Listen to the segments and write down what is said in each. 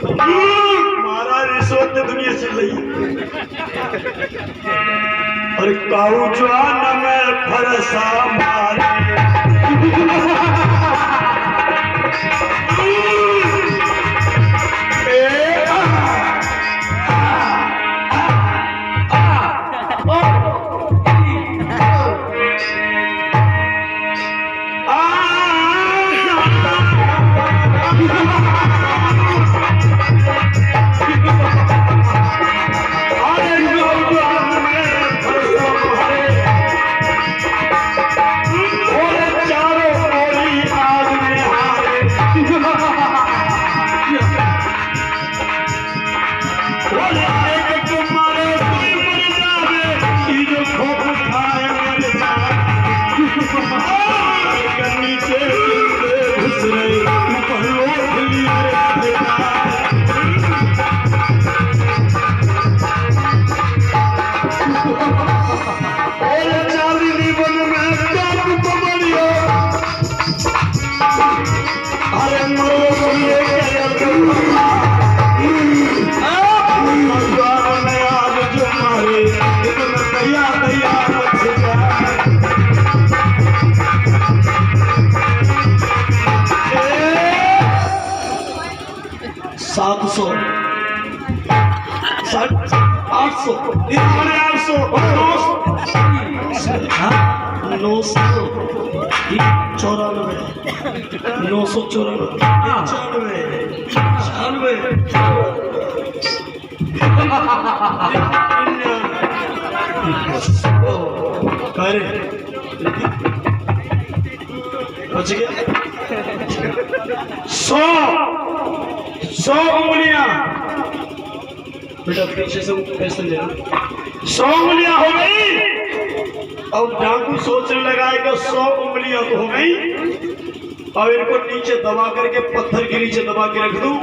महाराज रिश्वत दुनिया चल रही है। और काऊ जवान में फरसा मारे सौ उंगलियां बेटा पीछे से पैसे ले 100 उंगलियां हो गई। अब डाकू सोचने लगा है कि 100 उंगलियां तो हो गई, अब इनको नीचे दबा करके पत्थर के नीचे दबा के रख दूं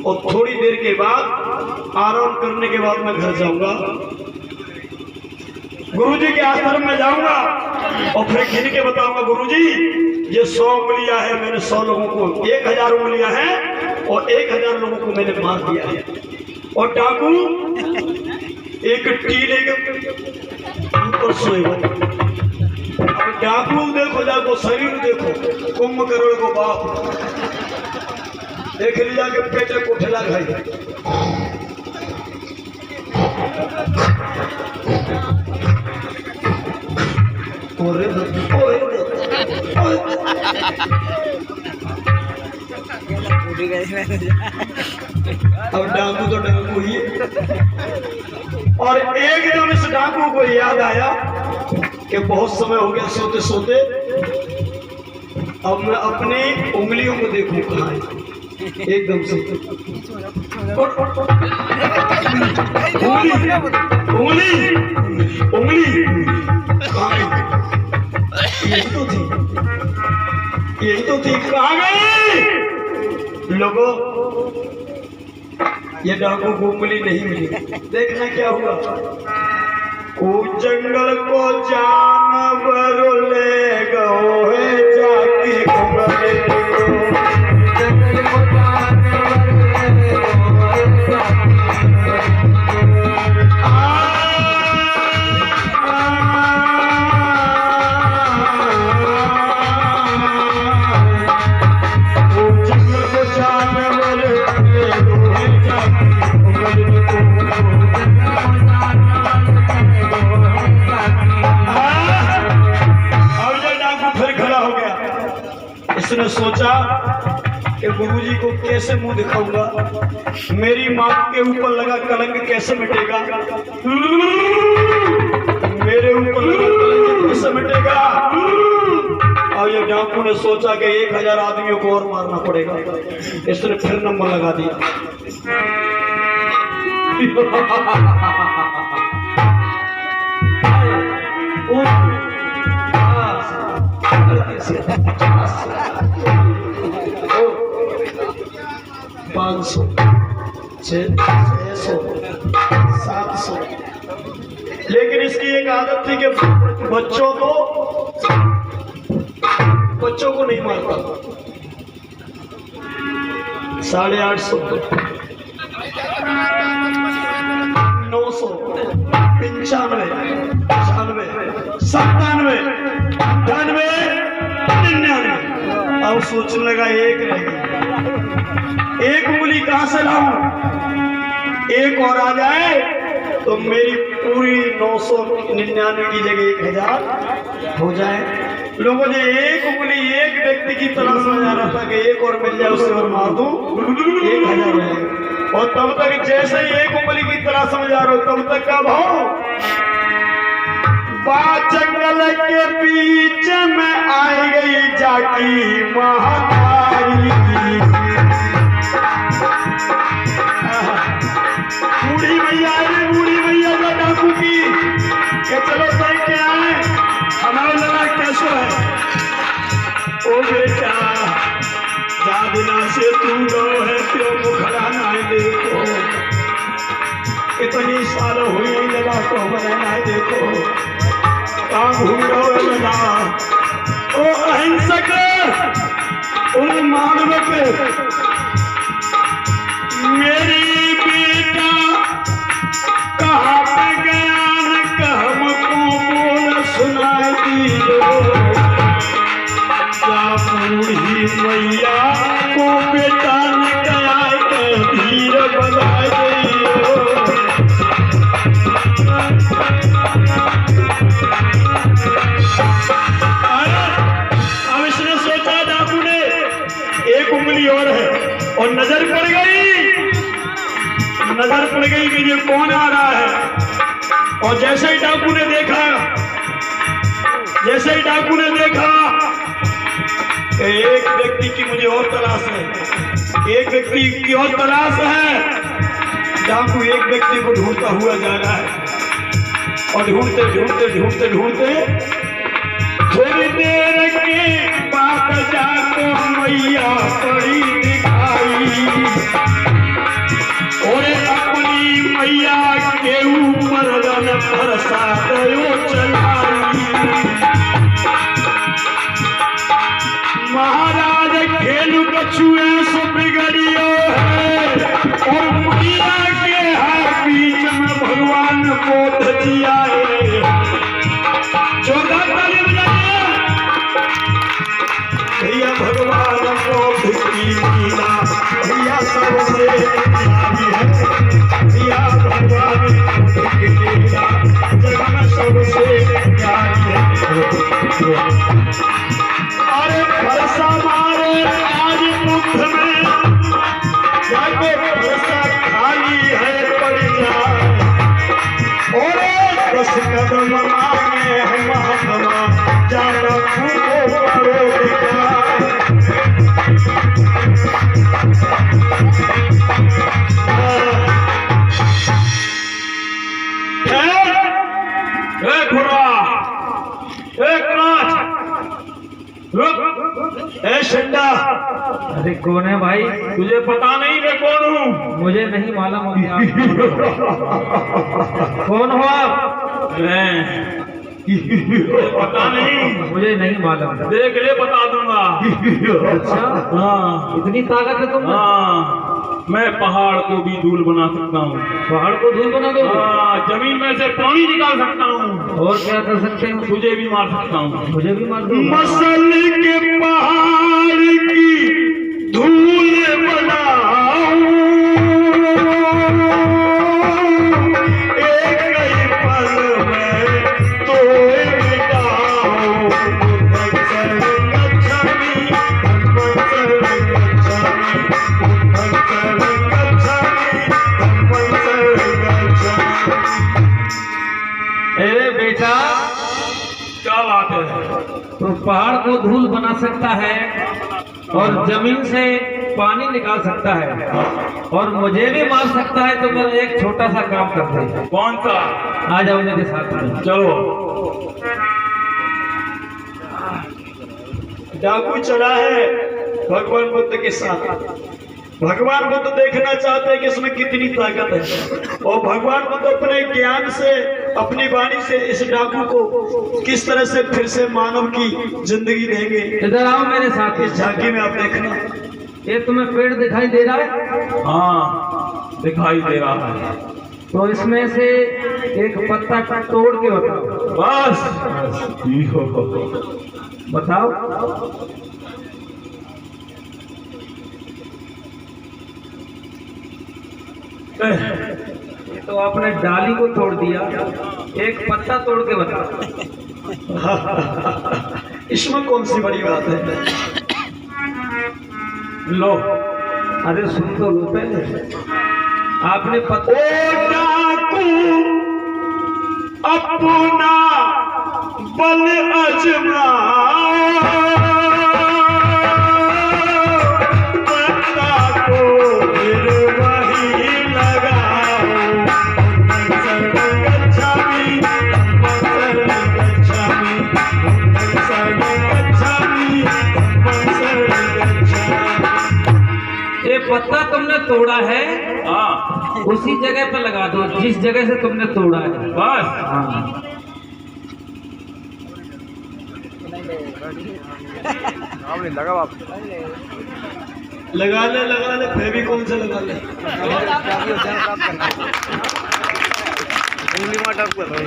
और थोड़ी देर के बाद आराम करने के बाद मैं घर जाऊंगा, गुरुजी के आश्रम में जाऊंगा और फिर गिन के बताऊंगा गुरुजी ये 100 उंगलियां है, मैंने 100 लोगों को 1000 उंगलियां हैं और 1000 लोगों को मैंने मार दिया है। और डाकू एक टीले के ऊपर सोएगा। अब डाकू देखो, जाको शरीर देखो, कुंभकर्ण को बाप देख लिया के पेटे को ठेला खाई। अब डाकू तो डाकू ही, और एकदम इस डाकू को याद आया कि बहुत समय हो गया सोते सोते, अब मैं अपनी उंगलियों को देखूं कहाँ है। एकदम से उंगली उंगली कहाँ गई? यही तो थी कहाँ गई? लोगों ये डाकू को उंगली नहीं मिली, देखना क्या हुआ। को जंगल को जानवर ले गओ है जाकी उंगली उसने सोचा कि गुरुजी को कैसे मुंह दिखाऊंगा, मेरी मां के ऊपर लगा कलंक कैसे मिटेगा, मेरे ऊपर लगा कलंक कैसे मिटेगा। और ये डाकू ने सोचा कि 1000 आदमियों को और मारना पड़ेगा। इसने फिर नंबर लगा दिया। पाँच 600 700। लेकिन इसकी एक आदत थी कि बच्चों को नहीं मारता। 850, 900, 95, 96, 97, 99। अब सोचने लगा एक रह गई, एक उंगली कहां से लाऊं? एक और आ जाए तो मेरी पूरी 999 की जगह 1000 हो जाए। लोगों ने एक उंगली एक व्यक्ति की तलाश में जा रहा था कि एक और मिल जाए उससे और मार दूं, 1000 हो जाएगा। और तब तक जैसे ही एक उंगली की तलाश में जा रहा हूं तब तक का भाव जंगल के बीच में आई गई जाकी महातारी। बूढ़ी मैया है, बूढ़ी मैया जो डाकू की कि चलो देख के आए हमारा लड़ा कैसे है। ओ बेटा जादना से तू गो है क्यों मुखड़ा ना देखो, इतनी साल हुई लड़ा को बनाना देखो, काम घूम रहो लड़ा। ओ अहिंसक उन मानव के मेरी बेटा कहाँ पे गया न हमको बोल सुनाई दीजो, क्या बूढ़ी मैया को बेटा न गया के धीर बनाए दियो। अब इसने सोचा डाकू ने एक उंगली और है और नजर पड़ गई कि ये कौन आ रहा है। और जैसे ही डाकू ने देखा एक व्यक्ति की मुझे और तलाश है, एक व्यक्ति की और तलाश है। डाकू एक व्यक्ति को ढूंढता हुआ जा रहा है और ढूंढते थोड़ी देर के बाद जाको मैया पड़ी दिखाई और अपनी मैया के ऊपर प्रसाद चलाई। महाराज खेलू कछुए सो बिगड़ियो है और मैया के है बीच में भगवान को दिया है। भैया भगवान को लीला भैया सबसे प्यारी है, भैया भगवान की लीला जग में सबसे प्यारी है। अरे भरसा मारे आज मुख में जाके भरसा खाली है पड़ जाए और 10 कदम आगे हम महात्मा जाना फूको पड़ो शंडा। अरे कौन है भाई? तुझे पता नहीं मैं कौन हूँ? मुझे नहीं मालूम हो गया। कौन हो आप? पता नहीं, मुझे नहीं मालूम। देख ले बता दूंगा। अच्छा हाँ, इतनी ताकत है तुम? हाँ, मैं पहाड़ को भी धूल बना सकता हूँ। पहाड़ को धूल बना दो? हाँ, जमीन में से पानी निकाल सकता हूँ। और क्या कर सकते हो? तुझे भी मार सकता हूँ। मुझे भी मार दो। मसल के पहाड़ की धूल बनाऊं, एक ही पल में तो मिटाऊं। अरे बेटा क्या बात है? तो पहाड़ को धूल बना सकता है और जमीन से पानी निकाल सकता है और मुझे भी मार सकता है। तो मैं एक छोटा सा काम करते हैं। कौन सा? आ जाओ मेरे साथ में। चलो। डाकू चला है भगवान बुद्ध के साथ। भगवान बुद्ध देखना चाहते हैं कि इसमें कितनी ताकत है और भगवान बुद्ध अपने ज्ञान से अपनी वाणी से इस डाकू को किस तरह से फिर से मानव की जिंदगी देंगे। इधर आओ मेरे साथ। इस झांकी में आप देखना ये तुम्हें पेड़ दिखाई दे रहा है? हाँ दिखाई दे रहा है। तो इसमें से एक पत्ता तोड़ के बताओ। बस यो। बताओ। ये तो आपने डाली को तोड़ दिया, एक पत्ता तोड़ के बताओ। इसमें कौन सी बड़ी बात है? लो अरे सुन तो लो पहले। आपने ओ डाकू अपना बल अजमा, पत्ता को फिर वही लगाओ। गच्छामि, गच्छामि, गच्छामि, ये पत्ता तुमने तोड़ा है, हाँ उसी जगह पे लगा दो जिस जगह से तुमने तोड़ा है। बस हाँ। लगा ले फेविकोल से लगा ले।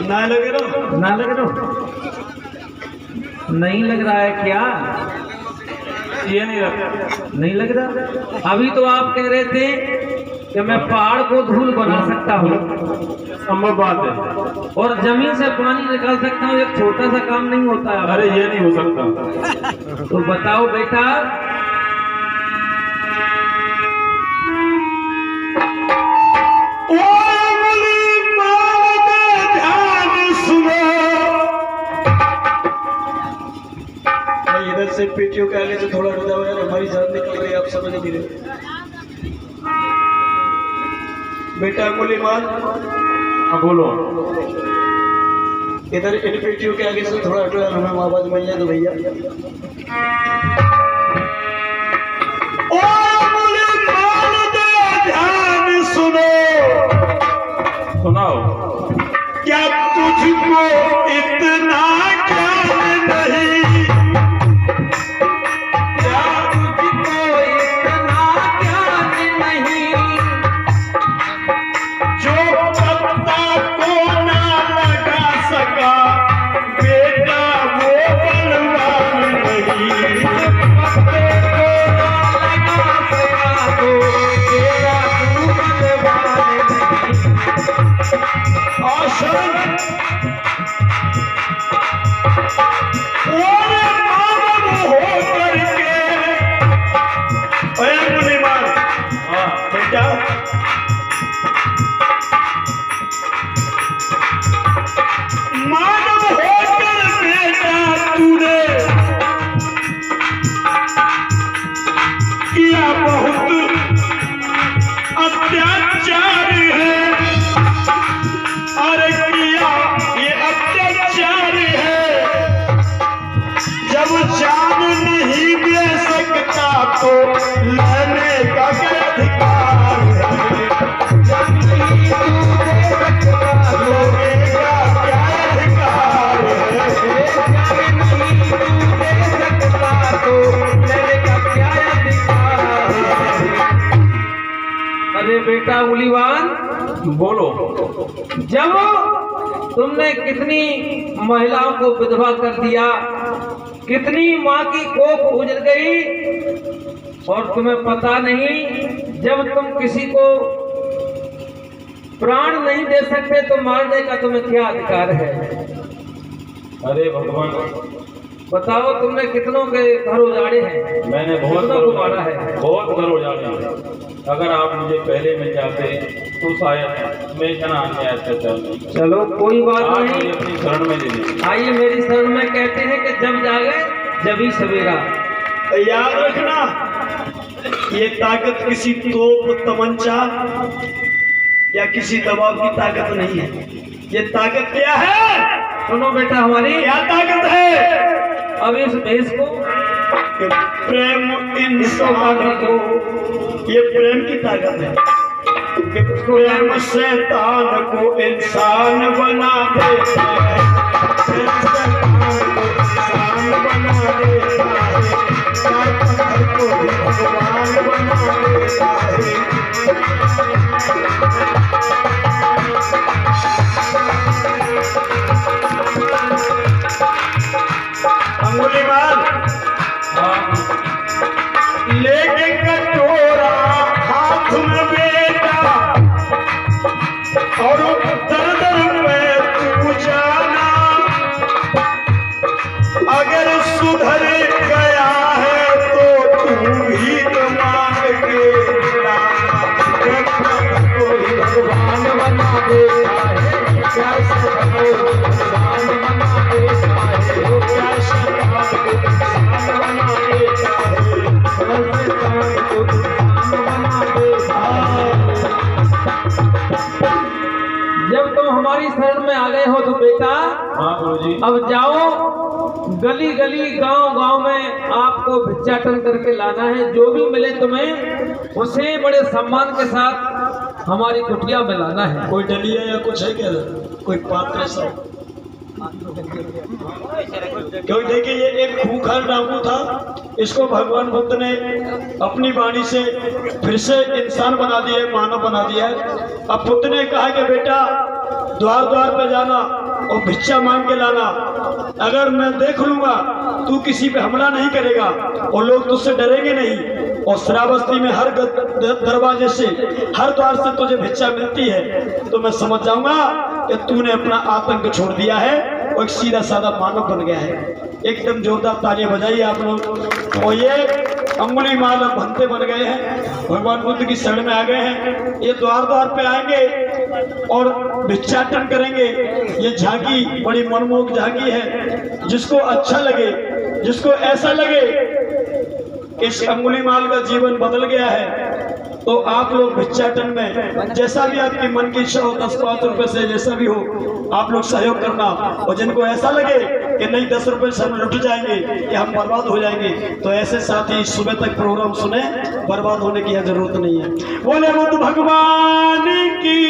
ना लगे रो, ना लग रहा? नहीं लग रहा है क्या? ये नहीं रखा। नहीं लग रहा? अभी तो आप कह रहे थे कि मैं पहाड़ को धूल बना सकता हूँ संभव बात है। और जमीन से पानी निकाल सकता हूँ, एक छोटा सा काम नहीं होता है। अरे ये नहीं हो सकता। तो बताओ बेटा। ओ मुली माँ का ध्यान सुनो। भाई इधर से पेटियों के आगे से थोड़ा रुक जाओ यार, हमारी जान निकल रही है, आप समझ नहीं रहे। बेटा मुलीमान, हाँ बोलो। इधर इन पेटियों के आगे से थोड़ा हटो यार, हमें आवाज मिल जाए तो भैया। ओ मुलीमान का ध्यान सुनो। सुनाओ। क्या तुझको इतना ज्ञान नहीं? क्या तुझको इतना ज्ञान नहीं? जो पत्ता को ना लगा सका बेटा वो बलवान नहीं। पत्ते को ना लगा सका तो तेरा तू बलवान नहीं। आशन पूरे मानव हो करके। अरे मुलीमान, हाँ बेटा मानव होकर बेटा तूने किया बहुत अत्याचार है। अरे किया ये अत्याचार है। जब जान नहीं दे सकता तो लेने का क्या अधिकार है? जब नहीं तू दे सकता तो लेने का क्या अधिकार है? जब नहीं तू दे सकता तो लेने का क्या अधिकार है? अरे बेटा उलीवान, बोलो। जब तुमने कितनी महिलाओं को विधवा कर दिया, कितनी माँ की कोख उजड़ गई, और तुम्हें पता नहीं जब तुम किसी को प्राण नहीं दे सकते तो मारने का तुम्हें क्या अधिकार है? अरे भगवान, बताओ, तुमने कितनों के घर उजाड़े हैं? मैंने बहुत कितनों को मारा है? बहुत घर उजाड़े हैं। अगर आप मुझे पहले मिल जाते तो शायद मैं इतना अन्याय अत्याचार नहीं करता। चलो कोई बात आप मुझे नहीं, अपनी शरण में ले लीजिए। आइए मेरी शरण में। कहते हैं कि जब जागे जब ही सवेरा। याद रखना, ये ताकत किसी तोप तमंचा या किसी दबाव की ताकत नहीं है। ये ताकत क्या है? सुनो बेटा, हमारी क्या ताकत है? अब इस भेष को कि प्रेम इंसान को, ये प्रेम की ताकत है कि प्रेम शैतान को इंसान बना देता है। प्रेम शैतान को इंसान बना देता है। ताकत को भी भगवान देता है। अंगुलीमाल लेके कटोरा हाथ में बेटा और दर दर में तू जाना, अगर सुधर गया है तो तू ही तो मांग के लाना। कोई भगवान बना देता है, कैसे भगवान बना देता है, वो कैसे भगवान बना देता है, कैसे भगवान बना देता है। जब तुम हमारी शरण में आ गए हो तो बेटा हाँ गुरुजी। अब जाओ, गली गली गांव गांव में आपको भिक्षाटन करके लाना है। जो भी मिले तुम्हें उसे बड़े सम्मान के साथ हमारी कुटिया में लाना है। कोई डलिया या कुछ है क्या, कोई पात्र सब? क्योंकि देखिए ये एक खूंखार डाकू था, इसको भगवान बुद्ध ने अपनी वाणी से फिर से इंसान बना दिया, मानव बना दिया है। अब बुद्ध ने कहा कि बेटा द्वार द्वार पे जाना और भिक्षा मांग के लाना, अगर मैं देख लूंगा तू किसी पे हमला नहीं करेगा और लोग तुझसे डरेंगे नहीं, और श्रावस्ती में हर दरवाजे से हर द्वार से तुझे भिक्षा मिलती है, तो मैं समझ जाऊंगा कि तूने अपना आतंक छोड़ दिया है और एक सीधा साधा मानव बन गया है। एकदम जोरदार तालियां बजाइए आप लोग। और ये अंगुलीमाल भंते बन गए हैं, भगवान बुद्ध की शरण में आ गए हैं। ये द्वार द्वार पे आएंगे और भिक्षाटन करेंगे। ये झांकी बड़ी मनमोहक झांकी है, जिसको अच्छा लगे, जिसको ऐसा लगे इस अंगुलीमाल का जीवन बदल गया है, तो आप लोग भिक्षाटन में जैसा भी आपकी मन की इच्छा हो, 10-5 रुपए से जैसा भी हो, आप लोग सहयोग करना। और जिनको ऐसा लगे कि नहीं 10 रुपए से हम लुट जाएंगे कि हम बर्बाद हो जाएंगे, तो ऐसे साथी सुबह तक प्रोग्राम सुने, बर्बाद होने की जरूरत नहीं है। बोले बुद्ध भगवान की।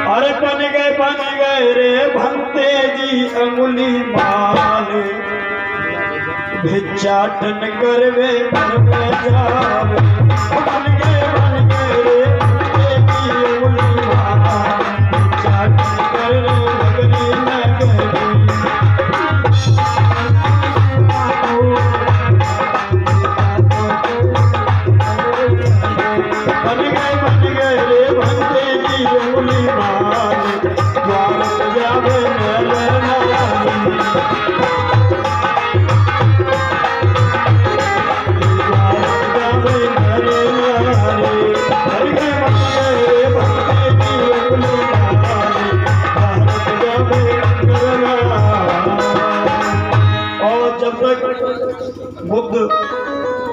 अरे बन गए रे भंते जी अंगुलीमाल, भिक्षाटन करवे घर में जावे। बन गए रे भंते जी अंगुलीमाल, भिक्षाटन करवे नगरी नगरी। बन गए रे भंते जी अंगुलीमाल, द्वार जावे नर नारी। बुद्ध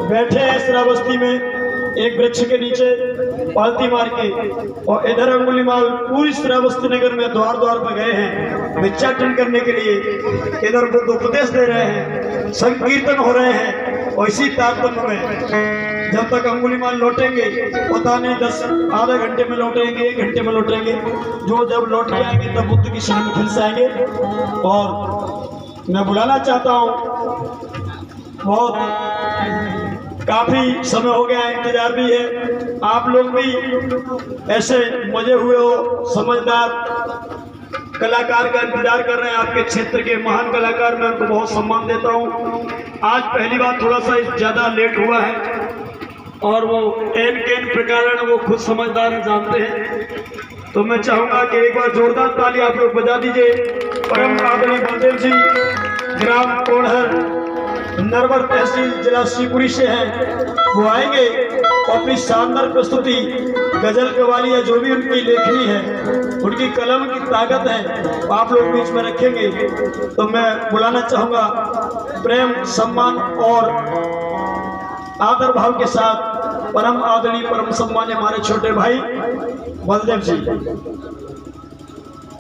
बैठे हैं श्रावस्ती में एक वृक्ष के नीचे पालती मार के, और इधर अंगुलीमाल पूरी श्रावस्ती नगर में द्वार द्वार पर गए हैं भिक्षाटन करने के लिए। इधर बुद्ध उपदेश दे रहे हैं, संकीर्तन हो रहे हैं। और इसी तारतम्य में जब तक अंगुलीमाल लौटेंगे पता नहीं, 10 आधे घंटे में लौटेंगे, 1 घंटे में लौटेंगे। जो जब लौट के आएंगे तब बुद्ध की शरण में फिर से आएंगे। और मैं बुलाना चाहता हूँ, बहुत काफी समय हो गया, इंतजार भी है। आप लोग भी ऐसे मजे हुए हो, समझदार कलाकार का इंतजार कर रहे हैं। आपके क्षेत्र के महान कलाकार, मैं उनको बहुत सम्मान देता हूँ। आज पहली बार थोड़ा सा ज़्यादा लेट हुआ है, और वो एन केन प्रकार वो खुद समझदार हैं, जानते हैं। तो मैं चाहूँगा कि एक बार जोरदार ताली आप लोग बजा दीजिए। परम आदरणीय बलदेव जी ग्राम कोढ़र नरवर तहसील जिला शिवपुरी से हैं, वो आएंगे और अपनी शानदार प्रस्तुति गजल कवाली या जो भी उनकी लेखनी है, उनकी कलम की ताकत है, आप लोग बीच में रखेंगे। तो मैं बुलाना चाहूँगा प्रेम सम्मान और आदर भाव के साथ परम आदरणीय परम सम्मान्य हमारे छोटे भाई बलदेव जी।